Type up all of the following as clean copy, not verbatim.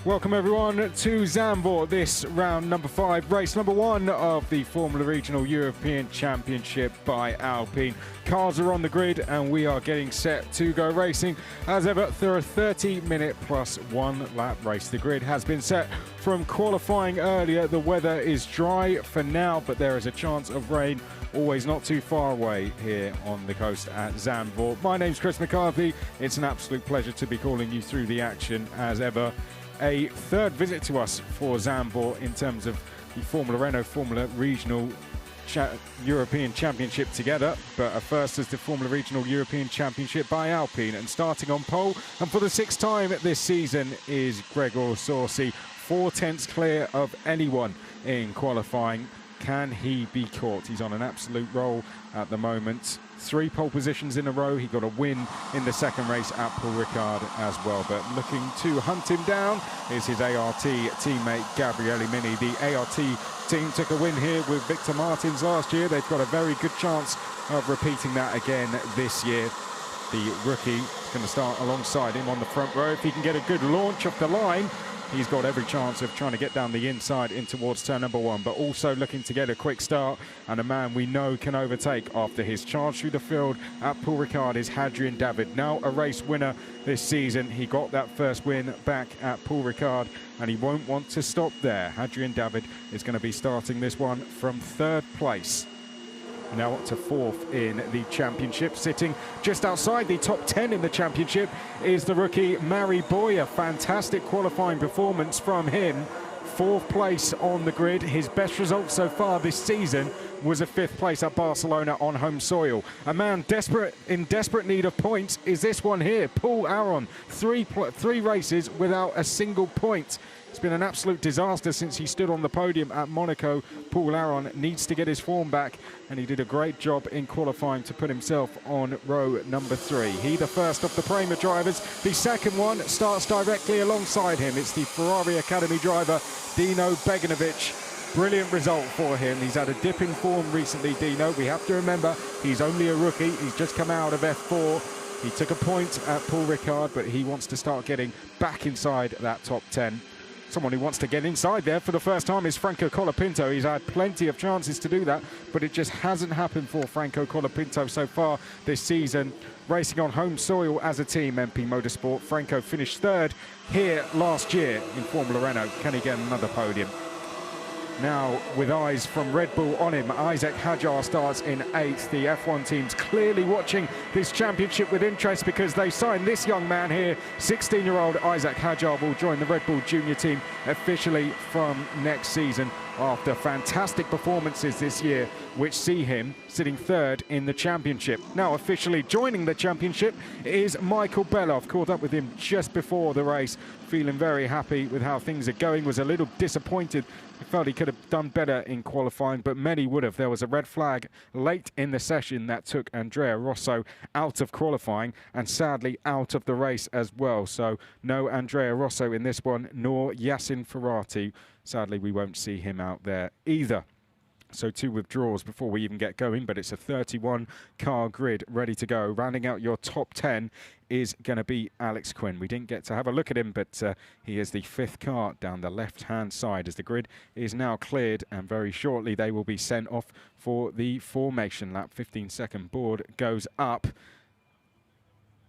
Welcome everyone to Zandvoort, this round number 5, race number 1 of the Formula Regional European Championship by Alpine. Cars are on the grid and we are getting set to go racing. As ever, through a 30-minute plus 1 lap race. The grid has been set from qualifying earlier. The weather is dry for now, but there is a chance of rain always not too far away here on the coast at Zandvoort. My name's Chris McCarthy. It's an absolute pleasure to be calling you through the action as ever. A third visit to us for Zandvoort in terms of the Formula Renault Formula Regional European Championship together, but a first is the Formula Regional European Championship by Alpine. And starting on pole, and for the 6th time this season, is Gabriel Bortoletto, 4 tenths clear of anyone in qualifying. Can he be caught? He's on an absolute roll at the moment. 3 pole positions in a row. He got a win in the second race at Paul Ricard as well. But looking to hunt him down is his ART teammate Gabriel Bortoletto. The ART team took a win here with Victor Martins last year. They've got a very good chance of repeating that again this year. The rookie is going to start alongside him on the front row. If he can get a good launch off the line, he's got every chance of trying to get down the inside in towards turn number 1, but also looking to get a quick start. And a man we know can overtake after his charge through the field at Paul Ricard is Hadrian David, now a race winner this season. He got that first win back at Paul Ricard and he won't want to stop there. Hadrian David is going to be starting this one from 3rd place. Now up to 4th in the championship. Sitting just outside the top 10 in the championship is the rookie Mari Boya. Fantastic qualifying performance from him. 4th place on the grid. His best result so far this season was a 5th place at Barcelona on home soil. A man in desperate need of points is this one here, Paul Aron. 3 races without a single point. It's been an absolute disaster since he stood on the podium at Monaco. Paul Aron needs to get his form back, and he did a great job in qualifying to put himself on row number 3. He the first of the Prema drivers. The second one starts directly alongside him. It's the Ferrari Academy driver, Dino Beganovic. Brilliant result for him. He's had a dip in form recently, Dino. We have to remember he's only a rookie. He's just come out of F4. He took a point at Paul Ricard, but he wants to start getting back inside that top 10. Someone who wants to get inside there for the first time is Franco Colopinto. He's had plenty of chances to do that, but it just hasn't happened for Franco Colopinto so far this season. Racing on home soil as a team, MP Motorsport. Franco finished 3rd here last year in Formula Renault. Can he get another podium? Now, with eyes from Red Bull on him, Isaac Hadjar starts in 8th. The F1 team's clearly watching this championship with interest because they signed this young man here. 16-year-old Isaac Hadjar will join the Red Bull junior team officially from next season after fantastic performances this year, which see him sitting 3rd in the championship. Now officially joining the championship is Michael Belov. Caught up with him just before the race, feeling very happy with how things are going. Was a little disappointed. He felt he could have done better in qualifying, but many would have. There was a red flag late in the session that took Andrea Rosso out of qualifying and sadly out of the race as well. So no Andrea Rosso in this one, nor Yassin Ferrati. Sadly, we won't see him out there either. So 2 withdrawals before we even get going, but it's a 31-car grid ready to go. Rounding out your top 10 is going to be Alex Quinn. We didn't get to have a look at him, but he is the 5th car down the left-hand side as the grid is now cleared, and very shortly they will be sent off for the formation lap. 15-second board goes up.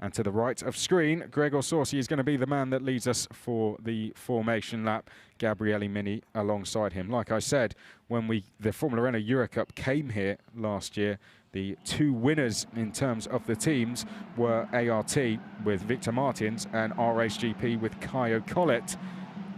And to the right of screen, Gabriel Bortoletto is going to be the man that leads us for the formation lap. Gabriel Bortoletto alongside him. Like I said, when the Formula Renault Eurocup came here last year, the 2 winners in terms of the teams were ART with Victor Martins and RHGP with Caio Collet.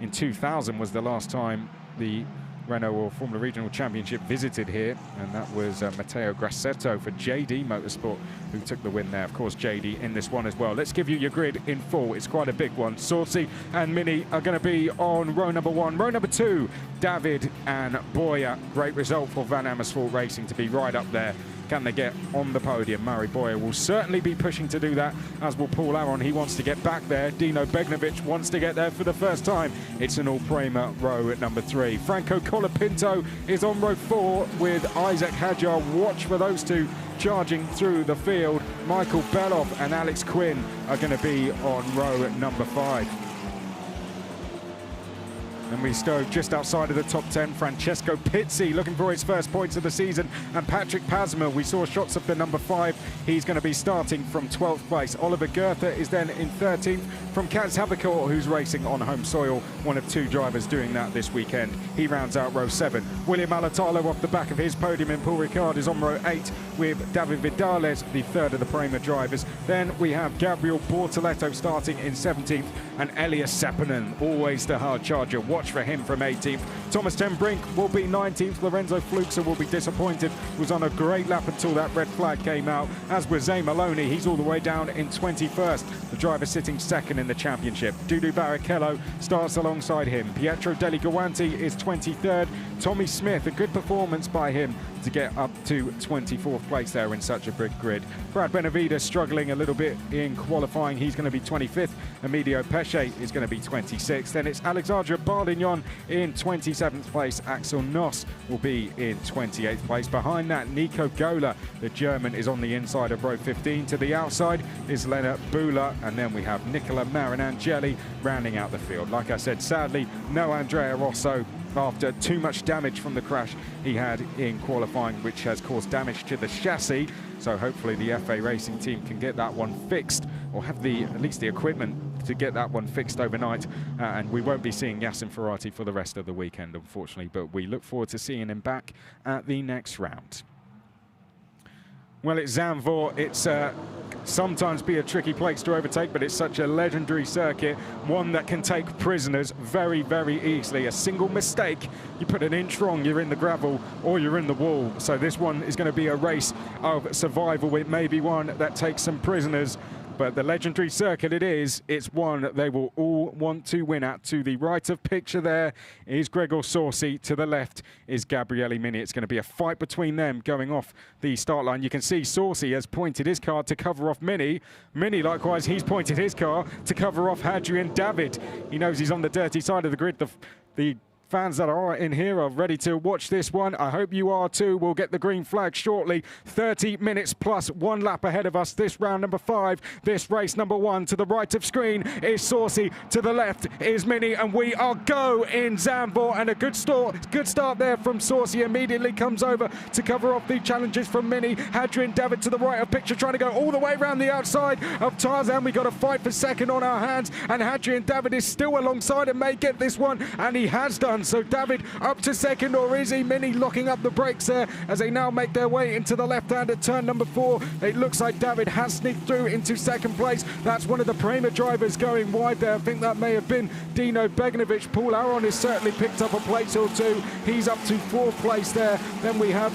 In 2000 was the last time the Renault or Formula Regional Championship visited here, and that was Matteo Grassetto for JD Motorsport who took the win there. Of course, JD in this one as well. Let's give you your grid in full. It's quite a big one. Sorsi and Mini are going to be on row number 1. Row number 2, David and Boya. Great result for Van Amersfoort Racing to be right up there. Can they get on the podium? Mari Boya will certainly be pushing to do that, as will Paul Aron. He wants to get back there. Dino Beganovic wants to get there for the first time. It's an all-Prema row at number 3. Franco Colopinto is on row 4 with Isaac Hadjar. Watch for those 2 charging through the field. Michael Belov and Alex Quinn are going to be on row at number 5. And we stow just outside of the top 10. Francesco Pizzi looking for his first points of the season. And Patrick Pasma, we saw shots of the number 5. He's going to be starting from 12th place. Oliver Goethe is then in 13th from Kaz Havikor, who's racing on home soil. One of 2 drivers doing that this weekend. He rounds out row 7. William Alatalo off the back of his podium, and Paul Ricard is on row 8 with David Vidales, the 3rd of the Prema drivers. Then we have Gabriel Bortoletto starting in 17th, and Elias Seppänen, always the hard charger. Watch for him from 18th. Thomas ten Brink will be 19th. Lorenzo Fluxer will be disappointed. Was on a great lap until that red flag came out. As with Zay Maloney, he's all the way down in 21st. The driver sitting 2nd in the championship. Dudu Barrichello starts alongside him. Pietro Deli Guanti is 23rd. Tommy Smith, a good performance by him to get up to 24th place there in such a big grid. Brad Benavides struggling a little bit in qualifying. He's going to be 25th. Emilio Pesce is going to be 26th. Then it's Alexandre Bardignon in 27th place. Axel Noss will be in 28th place. Behind that, Nico Gola, the German, is on the inside of row 15. To the outside is Lennart Buhler, and then we have Nicola Marinangeli rounding out the field. Like I said, sadly, no Andrea Rosso after too much damage from the crash he had in qualifying, which has caused damage to the chassis. So hopefully the FA Racing team can get that one fixed, or have at least the equipment to get that one fixed overnight. And we won't be seeing Yassin Ferrati for the rest of the weekend, unfortunately, but we look forward to seeing him back at the next round. Well, it's Zandvoort. It's sometimes be a tricky place to overtake, but it's such a legendary circuit, one that can take prisoners very, very easily. A single mistake, you put an inch wrong, you're in the gravel or you're in the wall. So this one is going to be a race of survival. It may be one that takes some prisoners, but the legendary circuit it's one that they will all want to win at. To the right of picture there is Gregor Sorsi. To the left is Gabriele Mini. It's going to be a fight between them going off the start line. You can see Sorsi has pointed his car to cover off Mini. Mini, likewise, he's pointed his car to cover off Hadrian David. He knows he's on the dirty side of the grid. The fans that are in here are ready to watch this one. I hope you are too. We'll get the green flag shortly. 30 minutes plus 1 lap ahead of us. This round number 5, this race number 1. To the right of screen is Sorsi. To the left is Mini, and we are go in Zandvoort. And a good start there from Sorsi. Immediately comes over to cover off the challenges from Mini. Hadrian David to the right of picture, trying to go all the way around the outside of Tarzan. We got a fight for second on our hands, and Hadrian David is still alongside and may get this one, and he has done. So David up to second, or is he? Mini locking up the brakes there as they now make their way into the left-hand at turn number 4. It looks like David has sneaked through into second place. That's one of the Prema drivers going wide there. I think that may have been Dino Begnovic. Paul Aron has certainly picked up a place or 2. He's up to 4th place there. Then we have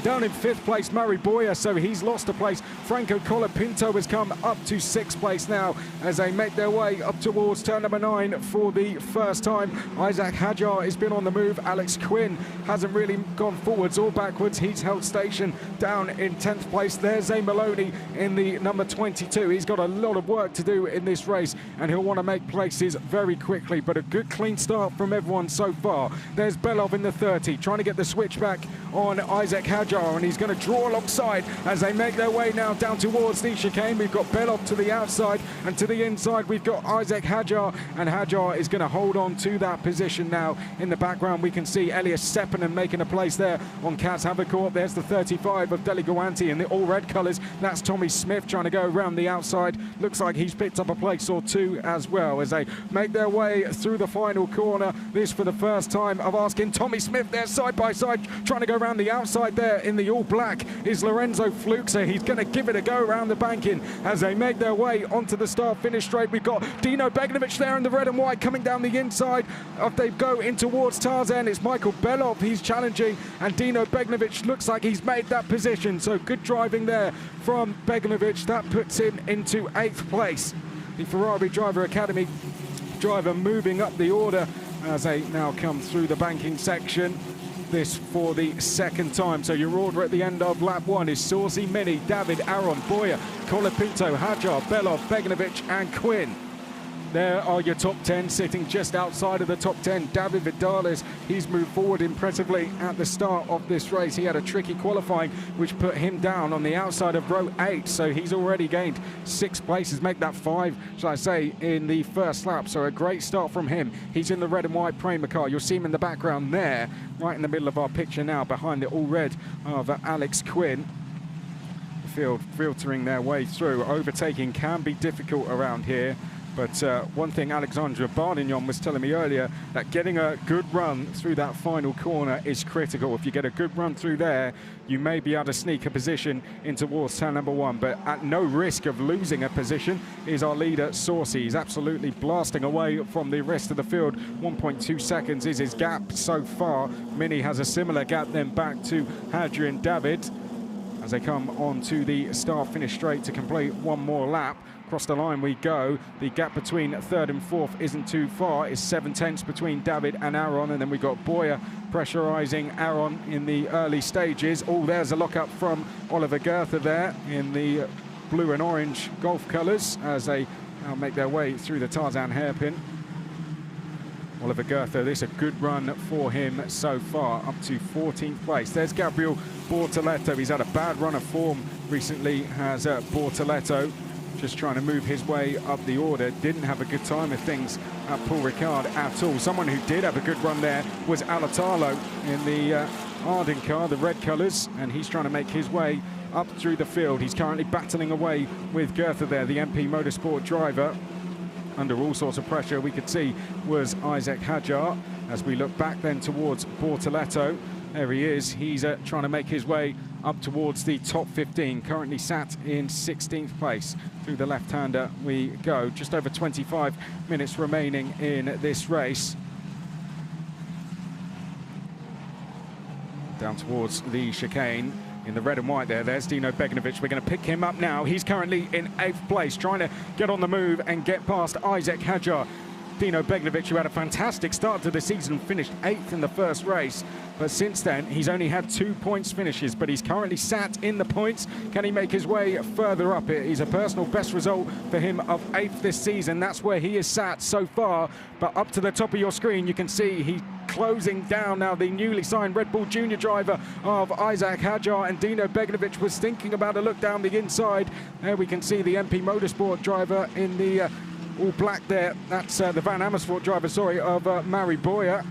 down in 5th place, Murray Boyer, so he's lost a place. Franco Colopinto has come up to 6th place now as they make their way up towards turn number 9 for the first time. Isaac Hadjar has been on the move. Alex Quinn hasn't really gone forwards or backwards. He's held station down in 10th place. There's Zay Maloney in the number 22. He's got a lot of work to do in this race, and he'll want to make places very quickly, but a good clean start from everyone so far. There's Belov in the 30, trying to get the switch back on Isaac Hadjar, and he's going to draw alongside as they make their way now down towards the chicane. We've got Belov to the outside, and to the inside we've got Isaac Hadjar, and Hadjar is going to hold on to that position now. In the background we can see Elias Seppänen making a place there on Kaz Havikor. There's the 35 of Deli Guanti in the all red colours. That's Tommy Smith trying to go around the outside. Looks like he's picked up a place or 2 as well as they make their way through the final corner. This for the first time of asking Tommy Smith there side by side, trying to go around the outside there. In the all black is Lorenzo Fluxer. He's going to give it a go around the banking as they make their way onto the start-finish straight. We've got Dino Begnovic there in the red and white coming down the inside. They go in towards Tarzan. It's Michael Belov. He's challenging, and Dino Begnovic looks like he's made that position. So good driving there from Begnovic. That puts him into 8th place. The Ferrari Driver Academy driver moving up the order as they now come through the banking section. This for the second time. So your order at the end of lap 1 is Sorsi, Mini, David, Aron, Boyer, Colopinto, Hadjar, Belov, Begnovic and Quinn. There are your top 10 sitting just outside of the top 10. David Vidales, he's moved forward impressively at the start of this race. He had a tricky qualifying which put him down on the outside of row 8, so he's already gained 6 places, make that 5, shall I say, in the first lap. So a great start from him. He's in the red and white Prema car. You'll see him in the background there, right in the middle of our picture now, behind the all red of Alex Quinn. The field filtering their way through. Overtaking can be difficult around here. But one thing Alexandra Bardignon was telling me earlier, that getting a good run through that final corner is critical. If you get a good run through there, you may be able to sneak a position in towards turn number 1. But at no risk of losing a position is our leader, Saucy. He's absolutely blasting away from the rest of the field. 1.2 seconds is his gap so far. Mini has a similar gap then back to Hadrian David as they come on to the start-finish straight to complete one more lap. Across the line we go. The gap between 3rd and 4th isn't too far. It's 7/10 between David and Aron, and then we've got Boyer pressurising Aron in the early stages. Oh, there's a lock-up from Oliver Goethe there in the blue and orange Golf colours as they now make their way through the Tarzan hairpin. Oliver Goethe, this is a good run for him so far, up to 14th place. There's Gabriel Bortoletto. He's had a bad run of form recently, has Bortoletto. Just trying to move his way up the order. Didn't have a good time of things at Paul Ricard at all. Someone who did have a good run there was Alatalo in the Aron car, the red colours, and he's trying to make his way up through the field. He's currently battling away with Goethe there, the MP Motorsport driver. Under all sorts of pressure, we could see was Isaac Hadjar. As we look back then towards Bortoletto, there he is. He's trying to make his way up towards the top 15, currently sat in 16th place. Through the left-hander we go. Just over 25 minutes remaining in this race. Down towards the chicane. In the red and white there's Dino Beganovic. We're going to pick him up now. He's currently in 8th place, trying to get on the move and get past Isaac Hadjar. Dino Beganovic, who had a fantastic start to the season, finished 8th in the first race. But since then, he's only had 2 points finishes, but he's currently sat in the points. Can he make his way further up? It is a personal best result for him of 8th this season. That's where he is sat so far. But up to the top of your screen, you can see he's closing down now. The newly signed Red Bull Junior driver of Isaac Hadjar, and Dino Beganovic was thinking about a look down the inside. There we can see the MP Motorsport driver in the all black there. That's the Van Amersfoort driver, sorry, of Mari Boyer.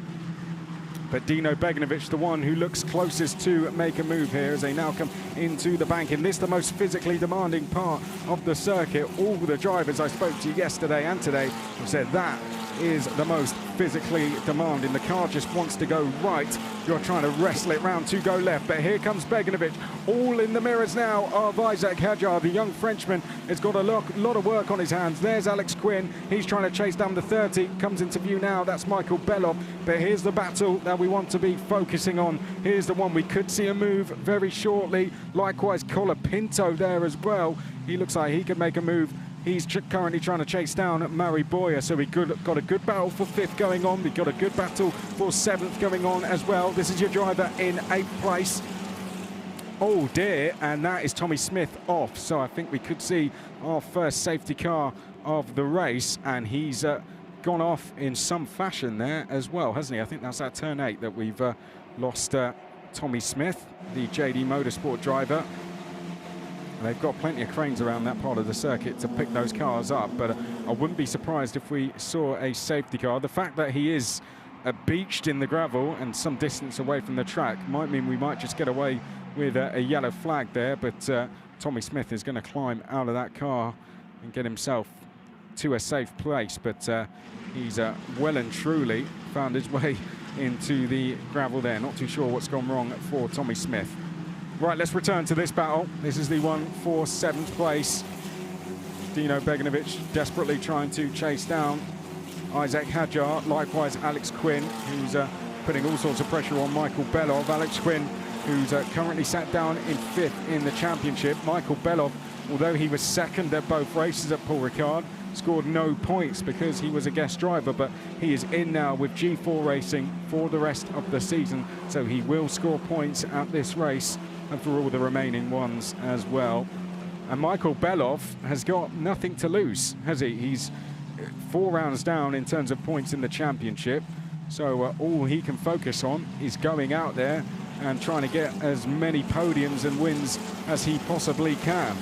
But Dino Beganovic, the one who looks closest to make a move here as they now come into the bank. In this, the most physically demanding part of the circuit. All the drivers I spoke to yesterday and today have said that is the most physically demanding. The car just wants to go right. You're trying to wrestle it round to go left. But here comes Beganovic, all in the mirrors now of Isaac Hadjar. The young Frenchman has got a lot of work on his hands. There's Alex Quinn. He's trying to chase down the 30. Comes into view now. That's Michael Belov. But here's the battle that we want to be focusing on. Here's the one we could see a move very shortly. Likewise, Colopinto there as well. He looks like he could make a move. He's currently trying to chase down Mari Boyer, so we've got a good battle for 5th going on. We've got a good battle for 7th going on as well. This is your driver in 8th place. Oh dear, and that is Tommy Smith off. So I think we could see our first safety car of the race, and he's gone off in some fashion there as well, hasn't he? I think that's at turn 8 that we've lost Tommy Smith, the JD Motorsport driver. They've got plenty of cranes around that part of the circuit to pick those cars up, but I wouldn't be surprised if we saw a safety car. The fact that he is beached in the gravel and some distance away from the track might mean we might just get away with a yellow flag there, but Tommy Smith is going to climb out of that car and get himself to a safe place, but he's well and truly found his way into the gravel there. Not too sure what's gone wrong for Tommy Smith. Right, let's return to this battle. This is the one for 7th place. Dino Beganovic desperately trying to chase down Isaac Hadjar. Likewise, Alex Quinn, who's putting all sorts of pressure on Michael Belov. Alex Quinn, who's currently sat down in 5th in the championship. Michael Belov, although he was 2nd at both races at Paul Ricard, scored no points because he was a guest driver, but he is in now with G4 Racing for the rest of the season, so he will score points at this race and for all the remaining ones as well. And Michael Belov has got nothing to lose, has he? He's 4 rounds down in terms of points in the championship. So all he can focus on is going out there and trying to get as many podiums and wins as he possibly can.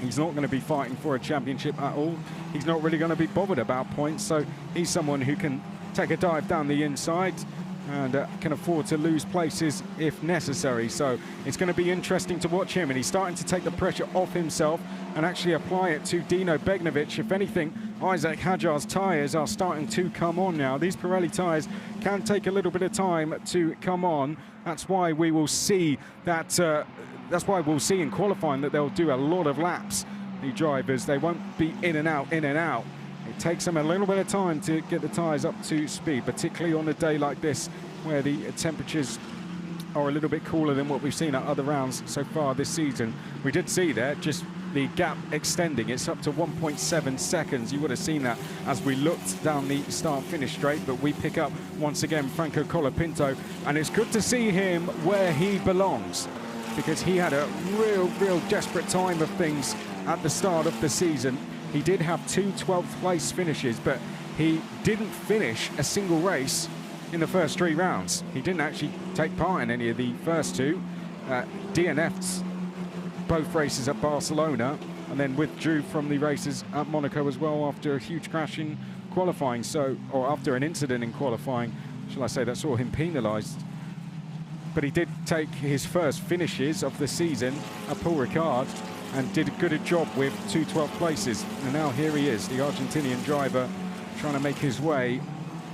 He's not going to be fighting for a championship at all. He's not really going to be bothered about points. So he's someone who can take a dive down the inside and can afford to lose places if necessary. So it's going to be interesting to watch him, and he's starting to take the pressure off himself and actually apply it to Dino Begnovic. If anything, Isaac Hadjar's tyres are starting to come on now. These Pirelli tyres can take a little bit of time to come on. That's why we will see that. That's why we'll see in qualifying that they'll do a lot of laps. The drivers, they won't be in and out, in and out. It takes them a little bit of time to get the tyres up to speed, particularly on a day like this where the temperatures are a little bit cooler than what we've seen at other rounds so far this season. We did see there just the gap extending. It's up to 1.7 seconds. You would have seen that as we looked down the start-finish straight, but we pick up once again Franco Colopinto, and it's good to see him where he belongs, because he had a real desperate time of things at the start of the season. He did have 2 12th place finishes, but he didn't finish a single race in the first 3 rounds. He didn't actually take part in any of the first 2. DNF'd both races at Barcelona and then withdrew from the races at Monaco as well after a huge crash in qualifying, or after an incident in qualifying, shall I say, that saw him penalised. But he did take his first finishes of the season at Paul Ricard and did a good job with 2 12th places. And now here he is, the Argentinian driver, trying to make his way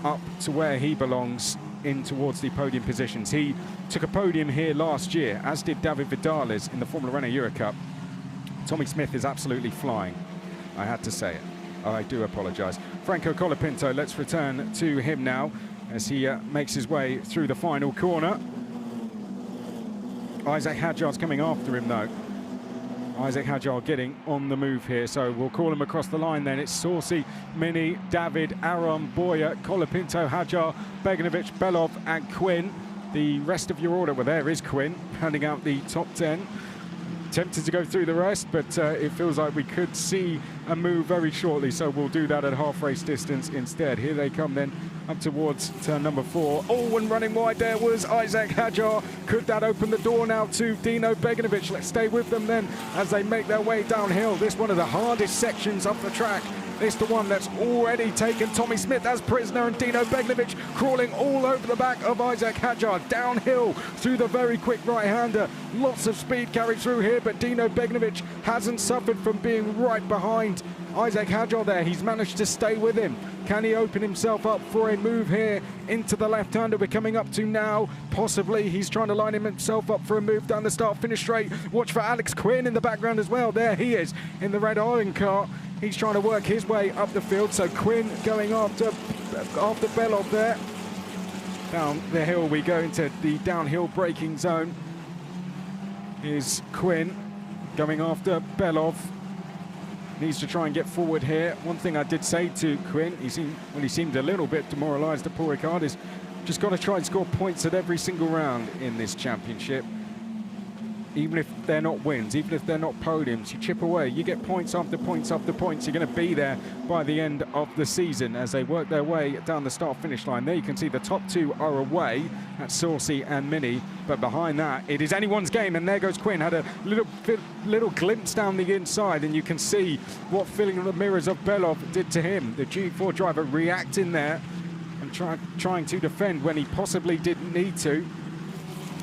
up to where he belongs, in towards the podium positions. He took a podium here last year, as did David Vidales in the Formula Renault Euro Cup. Tommy Smith is absolutely flying. I had to say it. I do apologise. Franco Colopinto, let's return to him now as he makes his way through the final corner. Isaac Hadjar's coming after him though. Isaac Hadjar getting on the move here, so we'll call him across the line then. It's Saucy, Mini, David, Aron, Boyer, Colopinto, Hadjar, Begnovic, Belov and Quinn. The rest of your order, well, there is Quinn handing out the top 10. Tempted to go through the rest, but it feels like we could see a move very shortly, so we'll do that at half race distance instead. Here they come then up towards turn number 4. Oh, and running wide there was Isaac Hadjar. Could that open the door now to Dino Begnovic? Let's stay with them then as they make their way downhill. This one of the hardest sections of the track. It's the one that's already taken Tommy Smith as prisoner, and Dino Begnovic crawling all over the back of Isaac Hadjar downhill through the very quick right-hander. Lots of speed carried through here, but Dino Begnovic hasn't suffered from being right behind Isaac Hadjar there. He's managed to stay with him. Can he open himself up for a move here into the left-hander we're coming up to now? Possibly. He's trying to line himself up for a move down the start-finish straight. Watch for Alex Quinn in the background as well. There he is in the red Aron car. He's trying to work his way up the field. So Quinn going after Belov there. Down the hill we go into the downhill braking zone. Here's Quinn going after Belov. Needs to try and get forward here. One thing I did say to Quinn, he seemed a little bit demoralised at Paul Ricard, is just got to try and score points at every single round in this championship. Even if they're not wins, even if they're not podiums, you chip away, you get points after points after points. You're going to be there by the end of the season as they work their way down the start-finish line. There you can see the top 2 are away, that's Saucy and Mini, but behind that it is anyone's game, and there goes Quinn. Had a little glimpse down the inside, and you can see what filling the mirrors of Belov did to him. The G4 driver reacting there and trying to defend when he possibly didn't need to.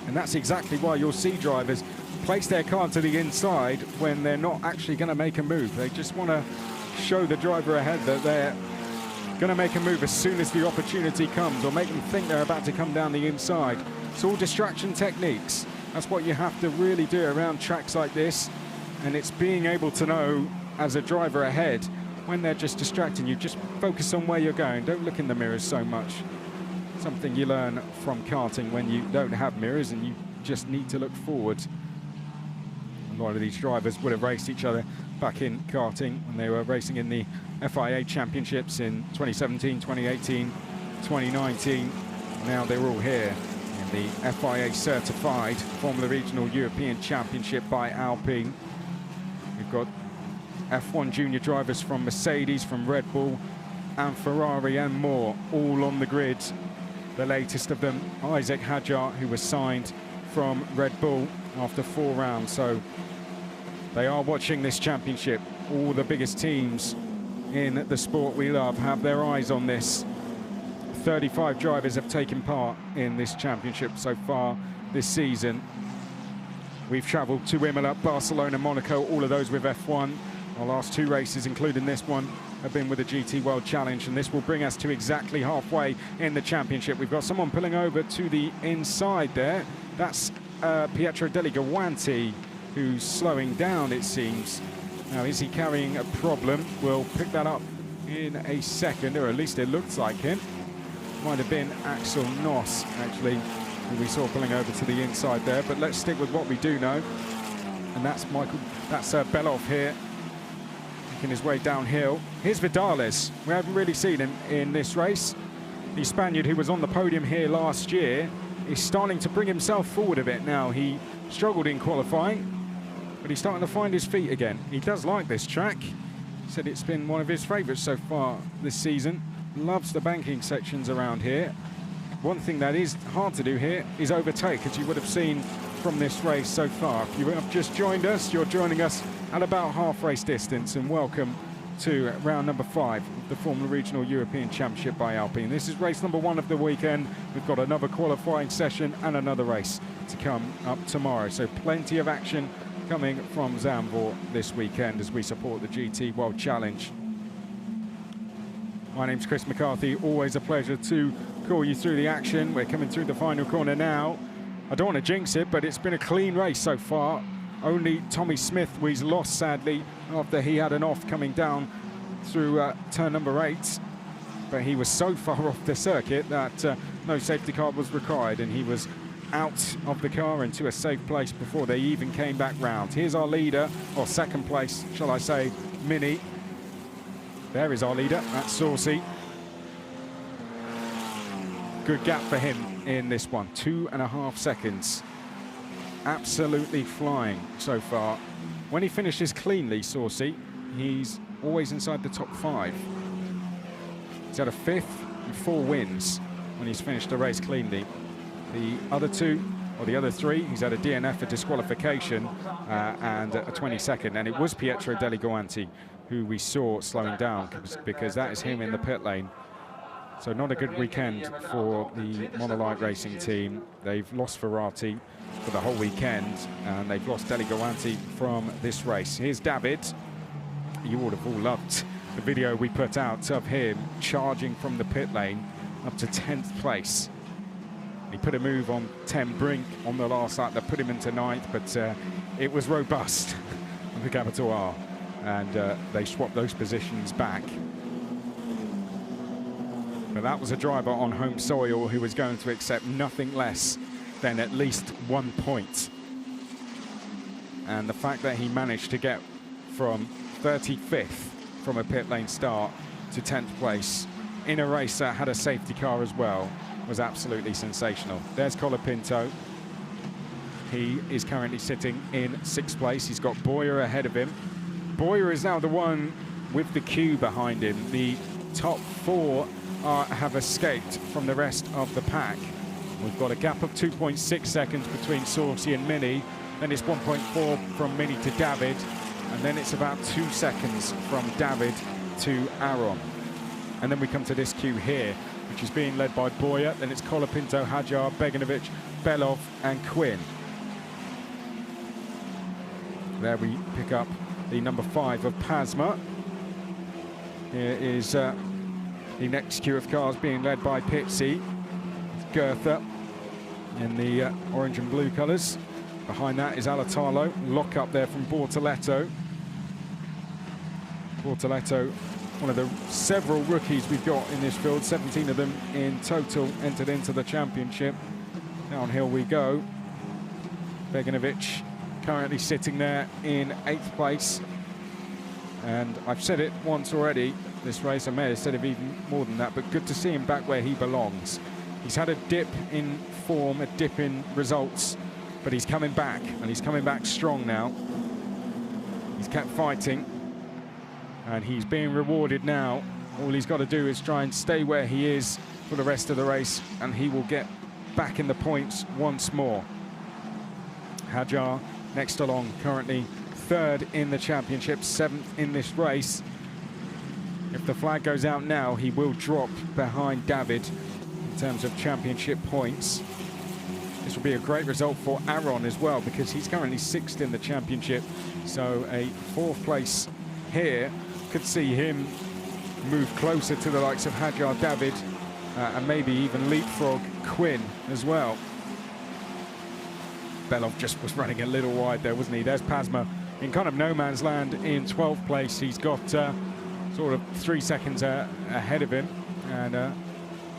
And that's exactly why you'll see drivers place their car to the inside when they're not actually going to make a move. They just want to show the driver ahead that they're going to make a move as soon as the opportunity comes, or make them think they're about to come down the inside. It's all distraction techniques. That's what you have to really do around tracks like this. And it's being able to know as a driver ahead when they're just distracting you. Just focus on where you're going. Don't look in the mirrors so much. Something you learn from karting when you don't have mirrors and you just need to look forward. A lot of these drivers would have raced each other back in karting when they were racing in the FIA championships in 2017, 2018, 2019. Now they're all here in the FIA certified Formula Regional European Championship by Alpine. We've got F1 junior drivers from Mercedes, from Red Bull and Ferrari and more, all on the grid. The latest of them, Isaac Hadjar, who was signed from Red Bull after 4 rounds. So they are watching this championship. All the biggest teams in the sport we love have their eyes on this. 35 drivers have taken part in this championship so far this season. We've travelled to Imola, Barcelona, Monaco, all of those with F1. Our last 2 races, including this one, have been with the GT World Challenge, and this will bring us to exactly halfway in the championship. We've got someone pulling over to the inside there. That's Pietro Deligawanti, who's slowing down, it seems. Now, is he carrying a problem? We'll pick that up in a second, or at least it looks like it. Might have been Axel Noss, actually, who we saw pulling over to the inside there. But let's stick with what we do know, and that's Belov here, making his way downhill. Here's Vidales. We haven't really seen him in this race. The Spaniard who was on the podium here last year is starting to bring himself forward a bit now. He struggled in qualifying, but he's starting to find his feet again. He does like this track. He said it's been one of his favourites so far this season. Loves the banking sections around here. One thing that is hard to do here is overtake, as you would have seen from this race so far. If you have just joined us, you're joining us at about half race distance, and welcome to round number 5 of the Formula Regional European Championship by Alpine. This is race number 1 of the weekend. We've got another qualifying session and another race to come up tomorrow. So plenty of action coming from Zandvoort this weekend as we support the GT World Challenge. My name's Chris McCarthy, always a pleasure to call you through the action. We're coming through the final corner now. I don't want to jinx it, but it's been a clean race so far. Only Tommy Smith was lost, sadly, after he had an off coming down through turn number 8. But he was so far off the circuit that no safety car was required, and he was out of the car into a safe place before they even came back round. Here's our leader, or second place, shall I say, Mini. There is our leader, that's Saucy. Good gap for him in this one, 2.5 seconds. Absolutely flying so far. When he finishes cleanly, Saucy, he's always inside the top 5. He's had a 5th and 4 wins when he's finished a race cleanly. The other 2, or the other 3, he's had a DNF for disqualification and a 22nd, and it was Pietro Deligawanti who we saw slowing down, because that is him in the pit lane. So not a good weekend for the Monolight Racing team. They've lost Ferrati for the whole weekend, and they've lost Deligawanti from this race. Here's David. You would have all loved the video we put out of him charging from the pit lane up to 10th place. He put a move on Tem Brink on the last lap that put him into 9th, but it was robust with a capital R, and they swapped those positions back. But that was a driver on home soil who was going to accept nothing less than at least 1 point. And the fact that he managed to get from 35th from a pit lane start to 10th place in a race that had a safety car as well was absolutely sensational. There's Colopinto. He is currently sitting in 6th place. He's got Boyer ahead of him. Boyer is now the one with the queue behind him. The top 4 have escaped from the rest of the pack. We've got a gap of 2.6 seconds between Saucy and Mini. Then it's 1.4 from Mini to David. And then it's about 2 seconds from David to Aron. And then we come to this queue here, which is being led by Boyer. Then it's Colopinto, Hadjar, Beganovic, Belov and Quinn. There we pick up the number 5 of Pasma. Here is the next queue of cars being led by Pitsy. It's Goethe in the orange and blue colours. Behind that is Alatalo. Lock up there from Bortoletto. Bortoletto, one of the several rookies we've got in this field, 17 of them in total entered into the championship. Downhill we go. Beganovic currently sitting there in 8th place. And I've said it once already, this race, I may have said it even more than that, but good to see him back where he belongs. He's had a dip in form, a dip in results, but he's coming back, and he's coming back strong now. He's kept fighting, and he's being rewarded now. All he's got to do is try and stay where he is for the rest of the race, and he will get back in the points once more. Hadjar next along, currently 3rd in the championship, 7th in this race. If the flag goes out now, he will drop behind David in terms of championship points. This will be a great result for Aron as well, because he's currently 6th in the championship. So a 4th place here could see him move closer to the likes of Hadrian David and maybe even leapfrog Quinn as well. Belov just was running a little wide there, wasn't he? There's Pasma in kind of no man's land in 12th place. He's got sort of 3 seconds ahead of him and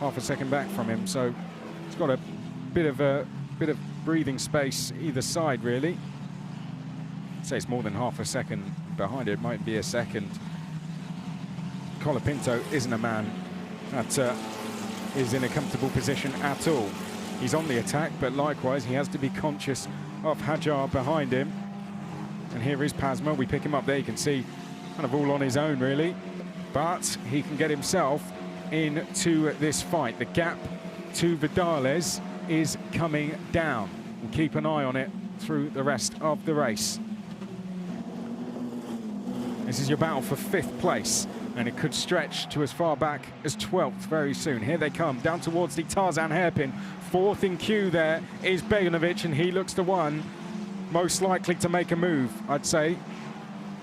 half a second back from him. So he's got a bit of breathing space either side, really. I'd say it's more than half a second behind it. It might be a second. Colopinto isn't a man that is in a comfortable position at all. He's on the attack, but likewise he has to be conscious of Hadjar behind him. And here is Pasma. We pick him up there. You can see kind of all on his own, really. But he can get himself into this fight. The gap to Vidales is coming down. We'll keep an eye on it through the rest of the race. This is your battle for 5th place, and it could stretch to as far back as 12th very soon. Here they come, down towards the Tarzan hairpin. 4th in queue there is Beganovic, and he looks the one most likely to make a move, I'd say.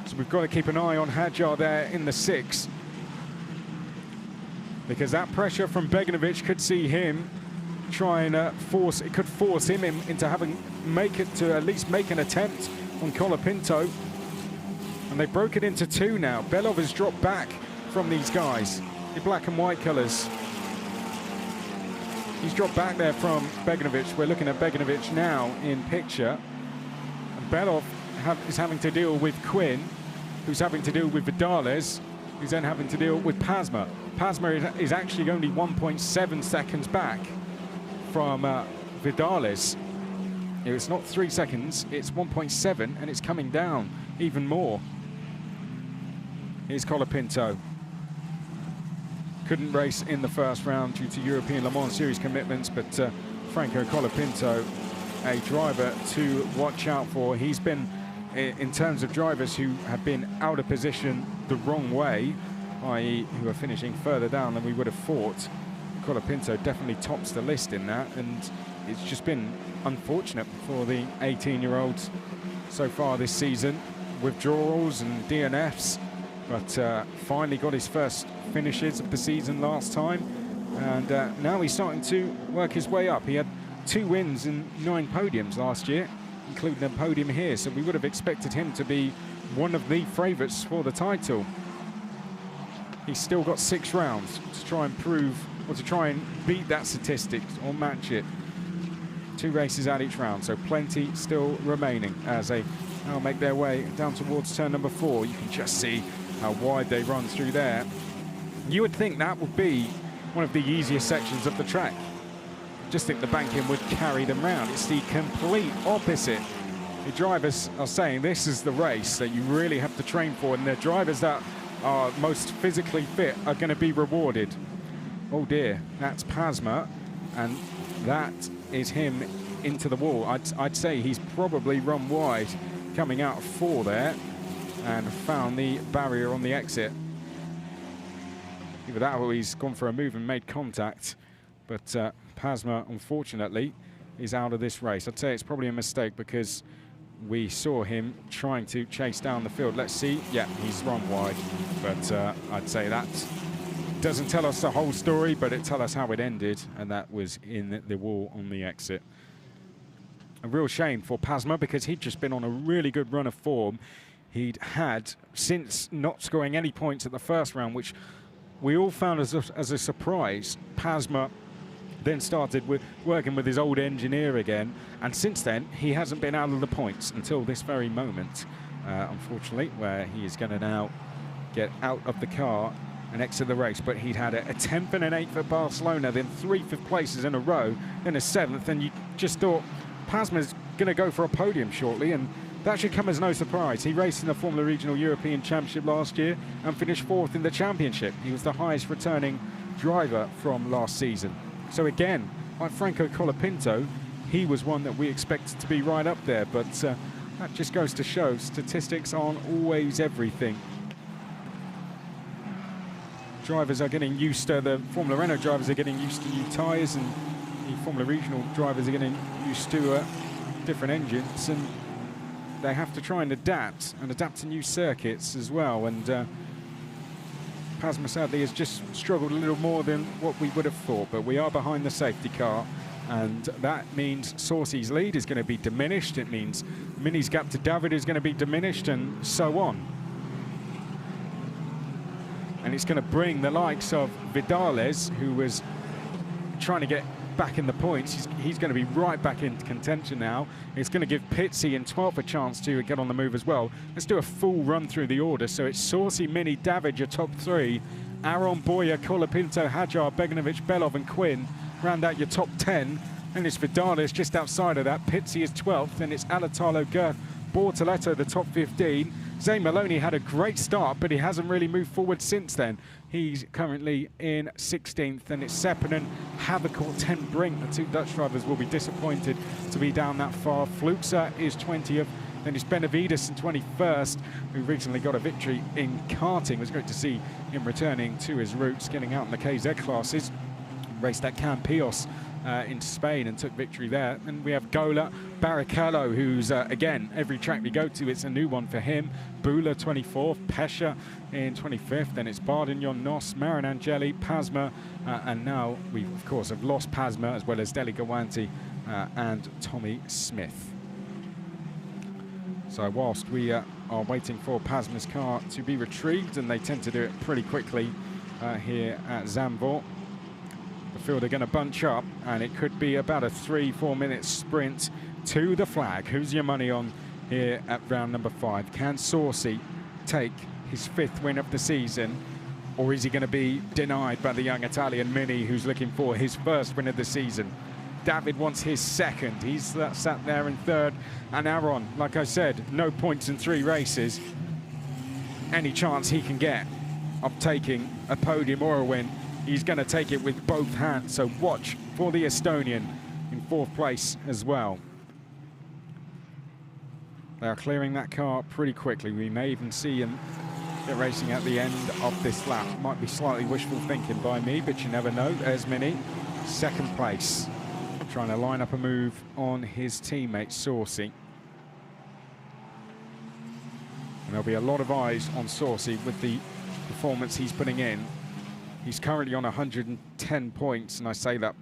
So we've got to keep an eye on Hadjar there in the 6th, because that pressure from Beganovic could see him try and force him into at least make an attempt on Colopinto. And they broke it into 2 now. Belov has dropped back from these guys. The black and white colours. He's dropped back there from Beganovic. We're looking at Beganovic now in picture. And Belov is having to deal with Quinn, who's having to deal with Vidales, who's then having to deal with Pasma. Pasma is actually only 1.7 seconds back from Vidales. It's not 3 seconds, it's 1.7, and it's coming down even more. Here's Colopinto. Couldn't race in the first round due to European Le Mans Series commitments, but Franco Colopinto, a driver to watch out for. He's been, in terms of drivers who have been out of position the wrong way, i.e. who are finishing further down than we would have thought, Colopinto definitely tops the list in that, and it's just been unfortunate for the 18-year-olds so far this season. Withdrawals and DNFs, but finally got his first finishes of the season last time, and now he's starting to work his way up. He had 2 wins and 9 podiums last year, including a podium here, so we would have expected him to be one of the favourites for the title. He's still got 6 rounds to try and prove, or to try and beat that statistic or match it. 2 races out each round, so plenty still remaining as they now make their way down towards turn number 4. You can just see how wide they run through there. You would think that would be one of the easiest sections of the track. Just think the banking would carry them round. It's the complete opposite. The drivers are saying this is the race that you really have to train for, and the drivers that are most physically fit are going to be rewarded. Oh dear, that's Pasma, and that is him into the wall. I'd say he's probably run wide coming out of 4 there and found the barrier on the exit. Either that or he's gone for a move and made contact, but Pasma, unfortunately, is out of this race. I'd say it's probably a mistake because we saw him trying to chase down the field. Let's see. Yeah, he's run wide, but I'd say that doesn't tell us the whole story, but it tells us how it ended, and that was in the wall on the exit. A real shame for Pasma, because he'd just been on a really good run of form. He'd had, since not scoring any points at the first round, which we all found as a surprise. Pasma then started working with his old engineer again, and since then he hasn't been out of the points until this very moment, unfortunately, where he is going to now get out of the car and exit the race. But he'd had a 10th and an 8th at Barcelona, then 3 5th places in a row, then a 7th, and you just thought Pasma's going to go for a podium shortly, and that should come as no surprise. He raced in the Formula Regional European Championship last year and finished 4th in the championship. He was the highest returning driver from last season. So again, like Franco Colopinto, he was one that we expected to be right up there, but that just goes to show statistics aren't always everything. Drivers are getting used to, the Formula Renault drivers are getting used to new tyres, and the Formula Regional drivers are getting used to different engines, and they have to try and adapt to new circuits as well. And Pasma sadly has just struggled a little more than what we would have thought, but we are behind the safety car, and that means Saucy's lead is going to be diminished. It means Mini's gap to David is going to be diminished, and so on. And it's going to bring the likes of Vidales, who was trying to get back in the points. He's going to be right back in contention now. It's going to give Pitsy in 12th a chance to get on the move as well. Let's do a full run through the order. So it's Saucy, Mini, David, your top 3. Aron, Boyer, Colopinto, Hajar, Beganovic, Belov and Quinn round out your top 10. And it's Vidales just outside of that. Pitsy is 12th. Then it's Alatalo, Gerth, Bortoletto, the top 15. Zay Maloney had a great start, but he hasn't really moved forward since then. He's currently in 16th, and it's Seppinen, Havercourt, 10 Brink. The 2 Dutch drivers will be disappointed to be down that far. Fluxa is 20th, then it's Benavides in 21st, who recently got a victory in karting. It was great to see him returning to his roots, getting out in the KZ classes. Raced at Campillos in Spain and took victory there. And we have Gola, Barrichello, who's again, every track we go to, it's a new one for him. Bula 24th, Pesha in 25th, then it's Bardignon, Nos, Marin Angeli, Pasma, and now we of course have lost Pasma as well as Deli Gawanti and Tommy Smith. So whilst we are waiting for Pasma's car to be retrieved, and they tend to do it pretty quickly here at Zandvoort, the field are going to bunch up, and it could be about a 3-4 minute sprint to the flag. Who's your money on here at round number 5? Can Saucy take his 5th win of the season, or is he going to be denied by the young Italian Mini, who's looking for his 1st win of the season? David wants his 2nd. He's sat there in 3rd. And Aron, like I said, no points in 3 races. Any chance he can get of taking a podium or a win, he's going to take it with both hands. So watch for the Estonian in 4th place as well. They are clearing that car pretty quickly. We may even see him get racing at the end of this lap. Might be slightly wishful thinking by me, but you never know. There's Mini, 2nd place, trying to line up a move on his teammate Saucy. And there'll be a lot of eyes on Saucy with the performance he's putting in. He's currently on 110 points, and I say that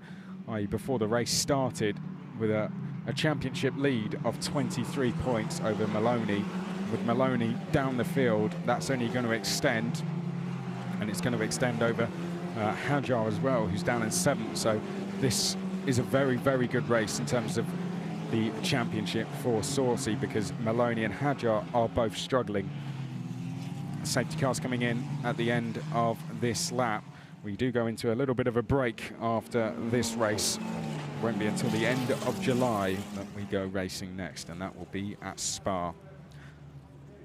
before the race started, with a championship lead of 23 points over Maloney. With Maloney down the field, that's only going to extend, and it's going to extend over Hajar as well, who's down in 7th. So this is a very, very good race in terms of the championship for Saucy, because Maloney and Hajar are both struggling. Safety cars coming in at the end of this lap. We do go into a little bit of a break after this race. It won't be until the end of July that we go racing next, and that will be at Spa.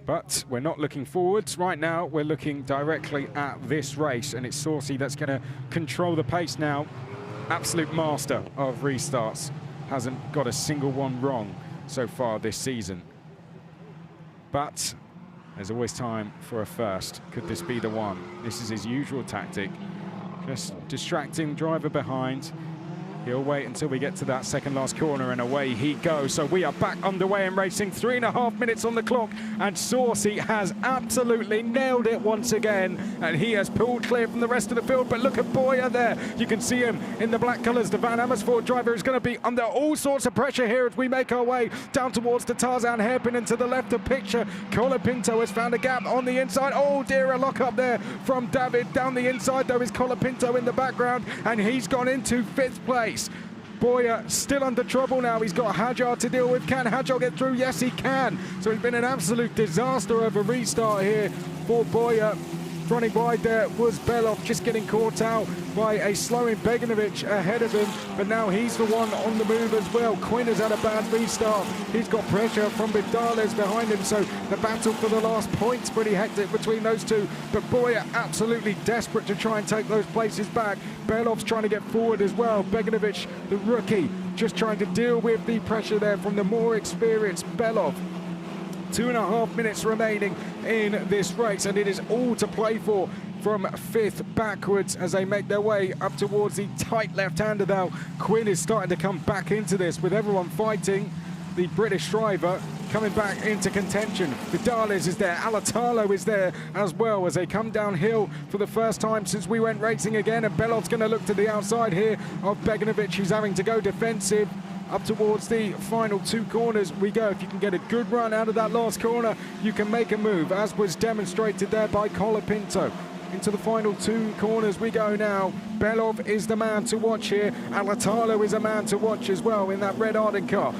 But we're not looking forwards. Right now, we're looking directly at this race, and it's Saucy that's going to control the pace now. Absolute master of restarts. Hasn't got a single one wrong so far this season. But there's always time for a 1st. Could this be the one? This is his usual tactic. Just distracting driver behind. He'll wait until we get to that 2nd last corner, and away he goes. So we are back underway and racing. 3.5 minutes on the clock, and Saucy has absolutely nailed it once again, and he has pulled clear from the rest of the field. But look at Boyer there. You can see him in the black colours. The Van Amersfoort driver is going to be under all sorts of pressure here as we make our way down towards the Tarzan hairpin, and to the left of picture, Colopinto has found a gap on the inside. Oh dear, a lock up there from David. Down the inside though is Colopinto in the background, and he's gone into 5th place. Boyer still under trouble now. He's got Hajar to deal with. Can Hajar get through? Yes, he can. So it's been an absolute disaster of a restart here for Boyer running wide there was Belov, just getting caught out by a slowing Beganovic ahead of him, but now he's the one on the move as well. Quinn has had a bad restart. He's got pressure from Vidales behind him, so the battle for the last point's pretty hectic between those two, but Boyer absolutely desperate to try and take those places back. Belov's trying to get forward as well. Beganovic, the rookie, just trying to deal with the pressure there from the more experienced Belov. 2.5 minutes remaining in this race, and it is all to play for from fifth backwards as they make their way up towards the tight left-hander now. Quinn is starting to come back into this with everyone fighting. The British driver coming back into contention. Vidales is there, Alatalo is there as well as they come downhill for the first time since we went racing again, and Belov's going to look to the outside here of Beganovic, who's having to go defensive. Up towards the final two corners we go. If you can get a good run out of that last corner, you can make a move, as was demonstrated there by Colopinto. Into the final two corners we go now. Belov is the man to watch here. Alatalo is a man to watch as well in that red Arden car.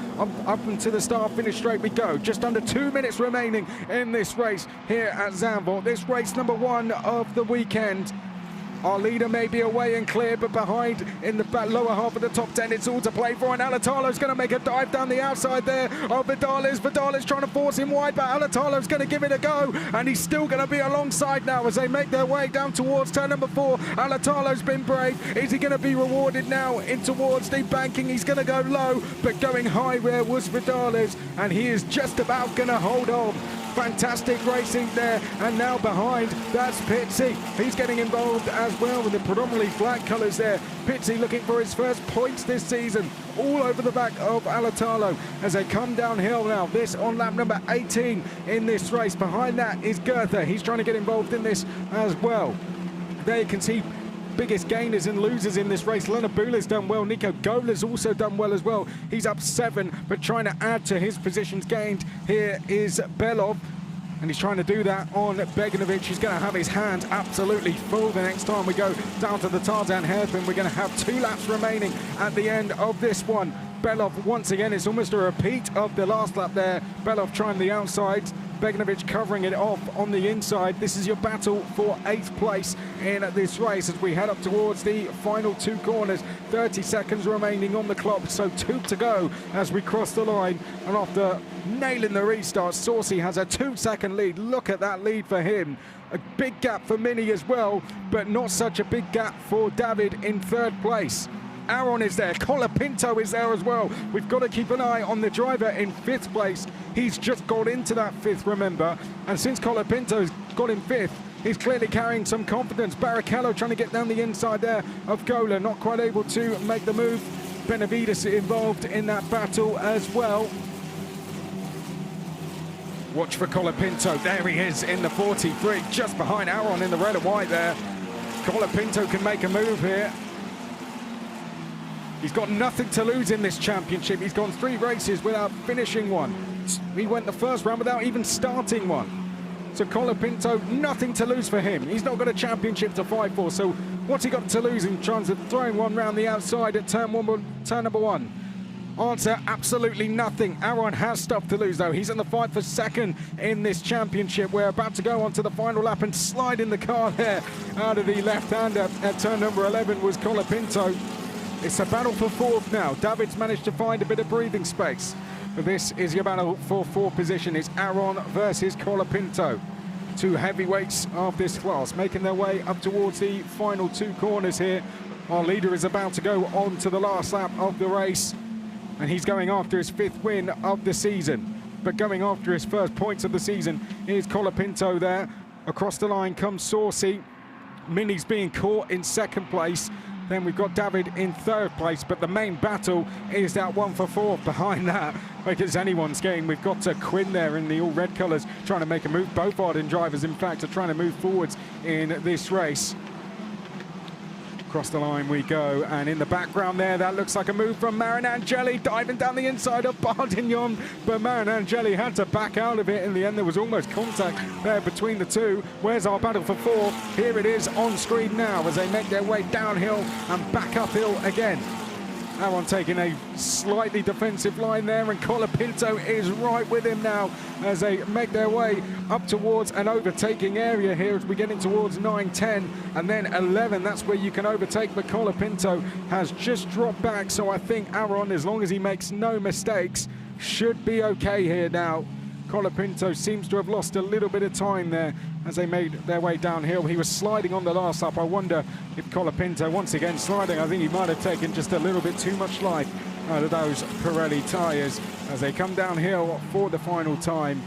Up into the start-finish straight we go. Just under 2 minutes remaining in this race here at Zandvoort. This race number 1 of the weekend. Our leader may be away and clear, but behind in the lower half of the top 10, it's all to play for. And Alatalo's going to make a dive down the outside there of Vidales. Vidales trying to force him wide, but Alatalo's going to give it a go. And he's still going to be alongside now as they make their way down towards turn number 4. Alatalo's been brave. Is he going to be rewarded now in towards the banking? He's going to go low, but going high there was Vidales. And he is just about going to hold on. Fantastic racing there, and now behind, that's Pizzi. He's getting involved as well with the predominantly flat colours there. Pizzi looking for his first points this season, all over the back of Alatalo as they come downhill now. This on lap number 18 in this race. Behind that is Goethe. He's trying to get involved in this as well. There you can see biggest gainers and losers in this race. Leonard Bula's done well. Nico Gola's also done well as well. He's up 7, but trying to add to his positions gained. Here is Belov, and he's trying to do that on Beganovic. He's going to have his hands absolutely full the next time we go down to the Tarzan hairpin. We're going to have 2 laps remaining at the end of this one. Belov, once again, it's almost a repeat of the last lap there. Belov trying the outside. Beganovic covering it off on the inside. This is your battle for 8th place in this race as we head up towards the final 2 corners. 30 seconds remaining on the clock, so 2 to go as we cross the line. And after nailing the restart, Saucy has a 2-second lead. Look at that lead for him. A big gap for Mini as well, but not such a big gap for David in 3rd place. Aron is there, Colopinto is there as well. We've got to keep an eye on the driver in 5th place. He's just got into that 5th, remember, and since Colopinto's got in 5th, he's clearly carrying some confidence. Barrichello trying to get down the inside there of Gola, not quite able to make the move. Benavides involved in that battle as well. Watch for Colopinto, there he is in the 43, just behind Aron in the red and white there. Colopinto can make a move here. He's got nothing to lose in this championship. He's gone 3 races without finishing one. He went the first round without even starting one. So Colopinto, nothing to lose for him. He's not got a championship to fight for. So what's he got to lose in terms of throwing one round the outside at turn number 1? Answer, absolutely nothing. Aron has stuff to lose though. He's in the fight for 2nd in this championship. We're about to go on to the final lap and slide in the car there out of the left-hander at turn number 11 was Colopinto. It's a battle for 4th now. David's managed to find a bit of breathing space. But this is your battle for 4th position. It's Aron versus Colopinto. 2 heavyweights of this class making their way up towards the final 2 corners here. Our leader is about to go on to the last lap of the race. And he's going after his 5th win of the season. But going after his first points of the season is Colopinto there. Across the line comes Saucy. Mini's being caught in 2nd place. Then we've got David in 3rd place, but the main battle is that 1 for 4th. Behind that, like it's anyone's game. We've got Quinn there in the all red colours trying to make a move. Both Arden drivers, in fact, are trying to move forwards in this race. Across the line we go, and in the background there, that looks like a move from Marinangeli, diving down the inside of Bardignon, but Marinangeli had to back out of it. In the end, there was almost contact there between the two. Where's our battle for 4th? Here it is on screen now as they make their way downhill and back uphill again. Aron taking a slightly defensive line there, and Colopinto is right with him now as they make their way up towards an overtaking area here as we get in towards 9, 10, and then 11. That's where you can overtake, but Colopinto has just dropped back, so I think Aron, as long as he makes no mistakes, should be okay here now. Colopinto seems to have lost a little bit of time there as they made their way downhill. He was sliding on the last lap. I wonder if Colopinto, once again sliding, I think he might have taken just a little bit too much life out of those Pirelli tyres as they come downhill for the final time.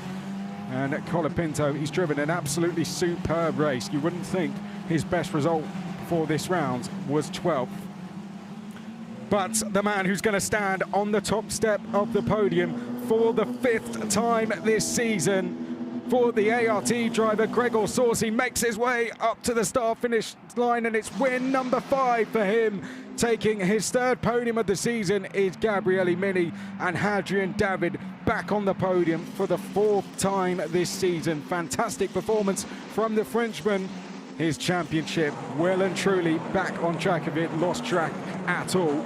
And Colopinto, he's driven an absolutely superb race. You wouldn't think his best result for this round was 12th. But the man who's going to stand on the top step of the podium for the 5th time this season for the ART driver, Gregor Sorsi, makes his way up to the start-finish line, and it's win number 5 for him. Taking his 3rd podium of the season is Gabriel Bortoletto, and Hadrian David back on the podium for the 4th time this season. Fantastic performance from the Frenchman. His championship well and truly back on track of it, lost track at all.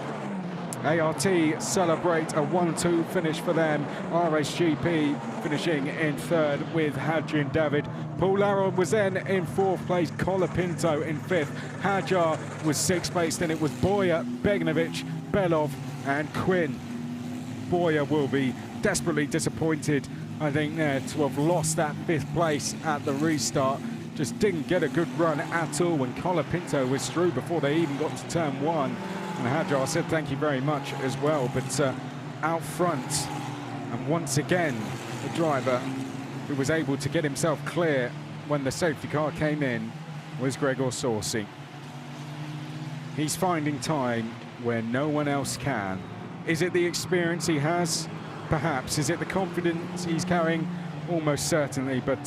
ART celebrate a 1-2 finish for them. RSGP finishing in 3rd with Hadrian David. Paul Aron was then in 4th place, Colopinto in 5th. Hajar was 6th place, then it was Boya, Beganovic, Belov and Quinn. Boya will be desperately disappointed, I think, there to have lost that 5th place at the restart. Just didn't get a good run at all when Colopinto was through before they even got to turn 1. And Hajar said thank you very much as well, but out front, and once again, the driver who was able to get himself clear when the safety car came in was Gregor Sorsi. He's finding time where no one else can. Is it the experience he has? Perhaps. Is it the confidence he's carrying? Almost certainly, but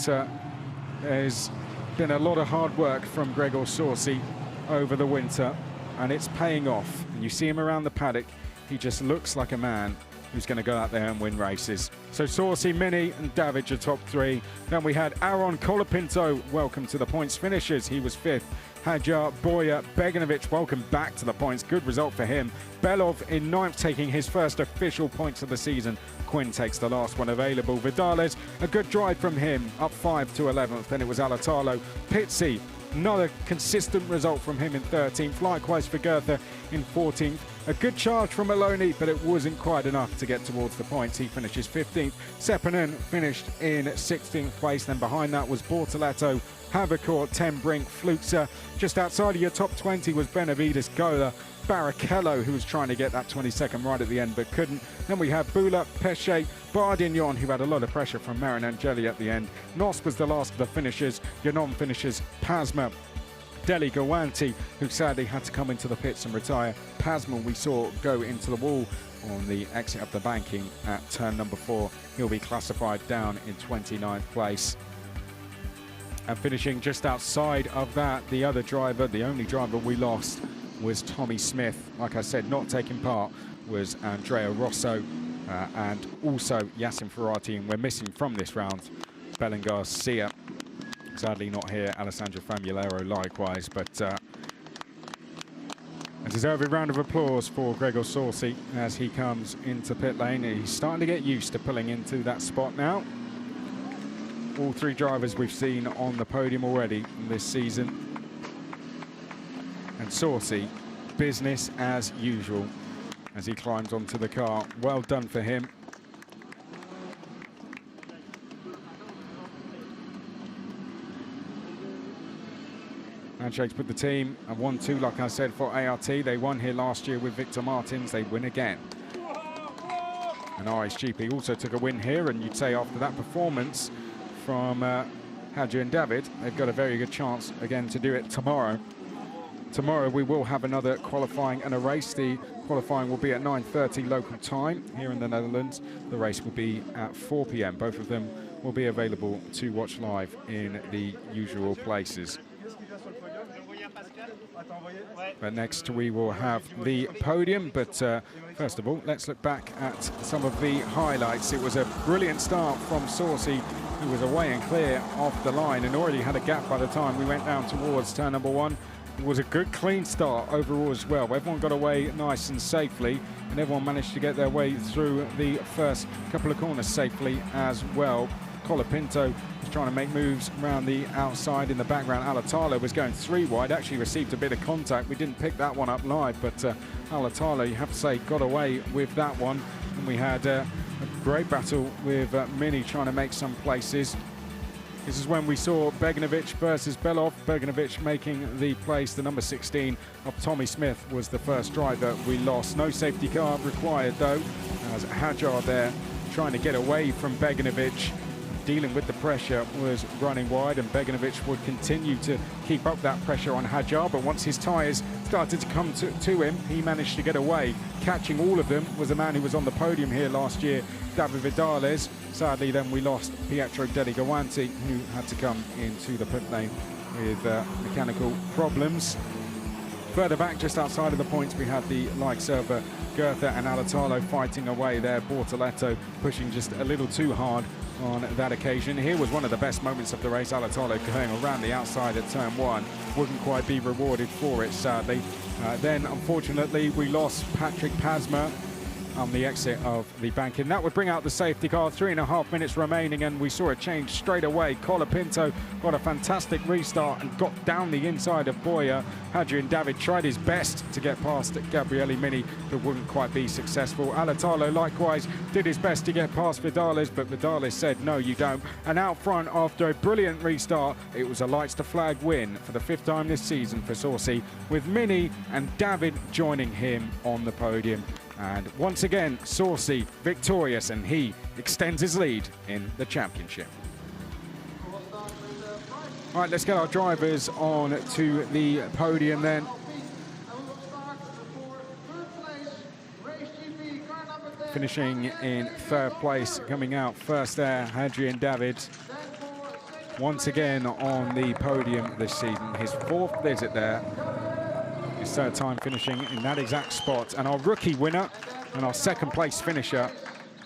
there's been a lot of hard work from Gregor Sorsi over the winter, and it's paying off. And you see him around the paddock, he just looks like a man who's going to go out there and win races. So Sorsi, Mini and David are top 3. Then we had Aron Colopinto, welcome to the points finishers. He was 5th. Hajar, Boya, Beganovic, welcome back to the points. Good result for him. Belov in 9th, taking his first official points of the season. Quinn takes the last one available. Vidales, a good drive from him, up 5 to 11th. Then it was Alatalo. Pizzi, another consistent result from him in 13th. Likewise for Goethe in 14th. A good charge from Maloney, but it wasn't quite enough to get towards the points. He finishes 15th. Sepinen finished in 16th place. Then behind that was Bortoletto, Havercourt, Ten Brink, Fluxer. Just outside of your top 20 was Benavides, Gola, Barrichello, who was trying to get that 22nd right at the end but couldn't. Then we have Bula, Pesce, Bardignon, who had a lot of pressure from Marin Angeli at the end. Nos was the last of the finishers. Your non-finishers, Pasma, Deli Gawanti, who sadly had to come into the pits and retire. Pasma we saw go into the wall on the exit of the banking at turn number 4. He'll be classified down in 29th place. And finishing just outside of that, the other driver, the only driver we lost, was Tommy Smith. Like I said, not taking part was Andrea Rosso and also Yassin Ferrati, and we're missing from this round Bellingar Sia. Sadly not here, Alessandro Famulero likewise, but a deserved round of applause for Gregor Sorsi as he comes into pit lane. He's starting to get used to pulling into that spot now. All 3 drivers we've seen on the podium already this season. And Sorsi, business as usual as he climbs onto the car. Well done for him. Handshakes with the team, and 1-2, like I said, for ART. They won here last year with Victor Martins. They win again. And RSGP also took a win here, and you'd say after that performance from Hadrian David, they've got a very good chance again to do it tomorrow. Tomorrow we will have another qualifying and a race. The qualifying will be at 9:30 local time here in the Netherlands. The race will be at 4 p.m. Both of them will be available to watch live in the usual places. But next we will have the podium, but first of all, let's look back at some of the highlights. It was a brilliant start from Sorsi, who was away and clear off the line and already had a gap by the time we went down towards turn number 1. It was a good, clean start overall as well. Everyone got away nice and safely, and everyone managed to get their way through the first couple of corners safely as well. Colopinto was trying to make moves around the outside. In the background, Alatalo was going 3 wide, actually received a bit of contact. We didn't pick that one up live, but Alatalo, you have to say, got away with that one. And we had a great battle with Mini trying to make some places. This is when we saw Beganovic versus Belov. Beganovic making the place. The number 16 of Tommy Smith was the first driver we lost. No safety car required though, as Hadjar there trying to get away from Beganovic. Dealing with the pressure, was running wide, and Beganovic would continue to keep up that pressure on Hadjar, but once his tyres started to come to him, he managed to get away. Catching all of them was a man who was on the podium here last year, David Vidales. Sadly then we lost Pietro Deligawanti, who had to come into the pit lane with mechanical problems. Further back, just outside of the points, we had the likes of Goethe and Alatalo fighting away there. Bortoletto pushing just a little too hard on that occasion. Here was one of the best moments of the race. Alatalo going around the outside at turn 1. Wouldn't quite be rewarded for it, sadly. Then, unfortunately, we lost Patrick Pasma on the exit of the banking. That would bring out the safety car. 3.5 minutes remaining, and we saw a change straight away. Colopinto got a fantastic restart and got down the inside of Boyer. Hadrian David tried his best to get past Gabriele Mini, but wouldn't quite be successful. Alatalo likewise did his best to get past Vidales, but Vidales said, no, you don't. And out front, after a brilliant restart, it was a lights to flag win for the 5th time this season for Sorsi, with Mini and David joining him on the podium. And once again, Sorsi victorious, and he extends his lead in the championship. All right, let's get our drivers on to the podium then. Finishing in 3rd place, coming out first there, Hadrian David. Once again on the podium this season, his 4th visit there. His 3rd time finishing in that exact spot. And our rookie winner and our 2nd place finisher,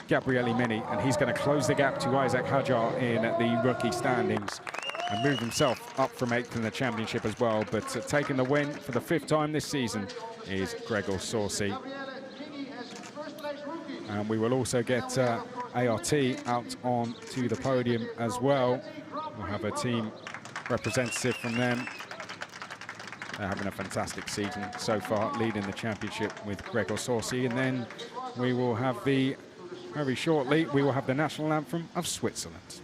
Gabriele Mini, and he's going to close the gap to Isaac Hadjar in the rookie standings and move himself up from 8th in the championship as well. But taking the win for the 5th time this season is Gregor Sorsi. And we will also get ART out on to the podium as well. We'll have a team representative from them. They're having a fantastic season so far, leading the championship with Gregor Sorsi. And then we will have very shortly, we will have the national anthem of Switzerland.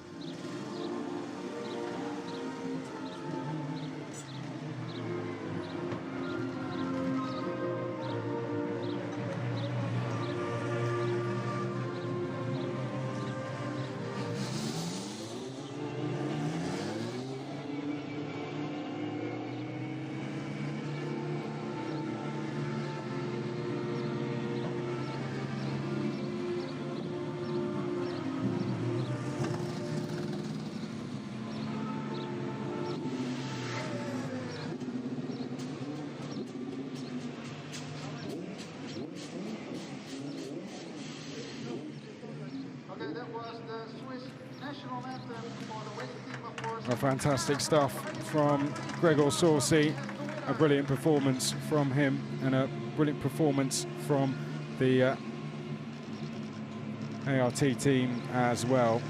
Fantastic stuff from Gregor Sorsi. A brilliant performance from him, and a brilliant performance from the ART team as well.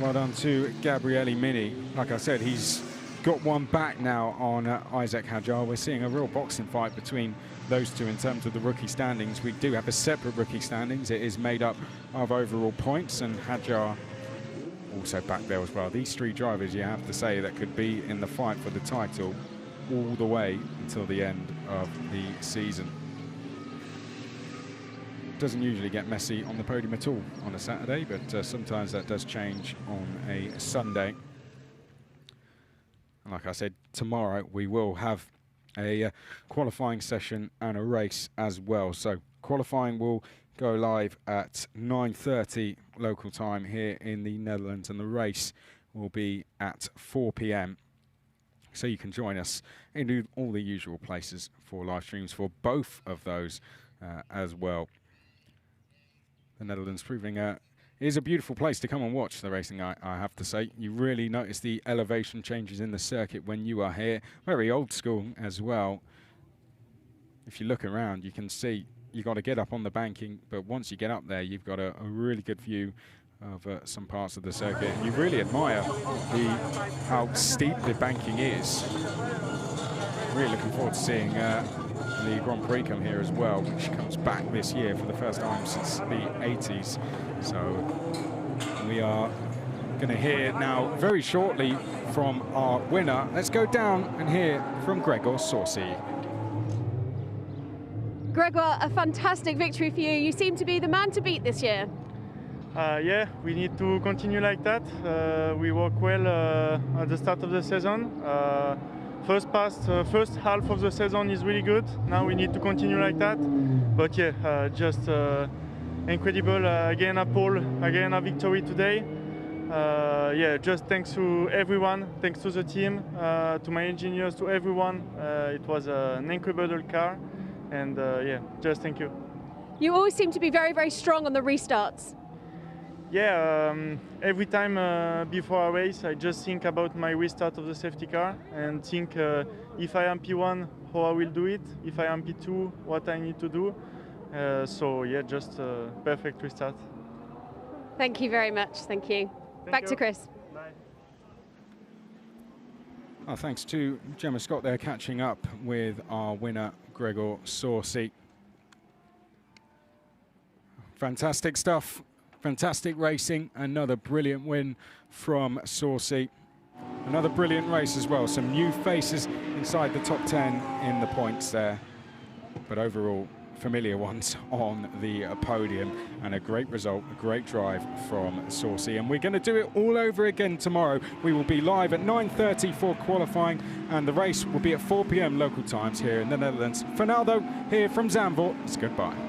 Well done to Gabriele Mini. Like I said, he's got one back now on Isaac Hadjar. We're seeing a real boxing fight between those two in terms of the rookie standings. We do have a separate rookie standings. It is made up of overall points, and Hadjar also back there as well. These 3 drivers, you have to say, that could be in the fight for the title all the way until the end of the season. Doesn't usually get messy on the podium at all on a Saturday, but sometimes that does change on a Sunday. And like I said, tomorrow we will have a qualifying session and a race as well. So qualifying will go live at 9:30 local time here in the Netherlands, and the race will be at 4 p.m. So you can join us in all the usual places for live streams for both of those as well. The Netherlands proving It is a beautiful place to come and watch the racing, I have to say. You really notice the elevation changes in the circuit when you are here. Very old school as well. If you look around, you can see you've got to get up on the banking, but once you get up there, you've got a really good view of some parts of the circuit. And you really admire how steep the banking is. Really looking forward to seeing the Grand Prix come here as well, which comes back this year for the first time since the 80s. So we are going to hear now very shortly from our winner. Let's go down and hear from Gregor Sorsi. Gregor, a fantastic victory for you. You seem to be the man to beat this year. Yeah, we need to continue like that. We work well at the start of the season. First half of the season is really good. Now we need to continue like that. But yeah, just incredible. Again, a pole, again a victory today. Yeah, just thanks to everyone, thanks to the team, to my engineers, to everyone. It was an incredible car. And yeah, just thank you. You always seem to be very, very strong on the restarts. Yeah, every time before a race, I just think about my restart of the safety car and think if I am P1, how I will do it. If I am P2, what I need to do. So yeah, just perfect restart. Thank you very much. Thank you. Back to Chris. Bye. Thanks to Gemma Scott there, catching up with our winner, Gregor Sorsi. Fantastic stuff. Fantastic racing. Another brilliant win from Sorsi. Another brilliant race as well. Some new faces inside the top 10 in the points there. But overall, familiar ones on the podium, and a great result, a great drive from Sorsi. And we're going to do it all over again tomorrow. We will be live at 9:30 for qualifying, and the race will be at 4 p.m. local times here in the Netherlands. For now though, here from Zandvoort, it's goodbye.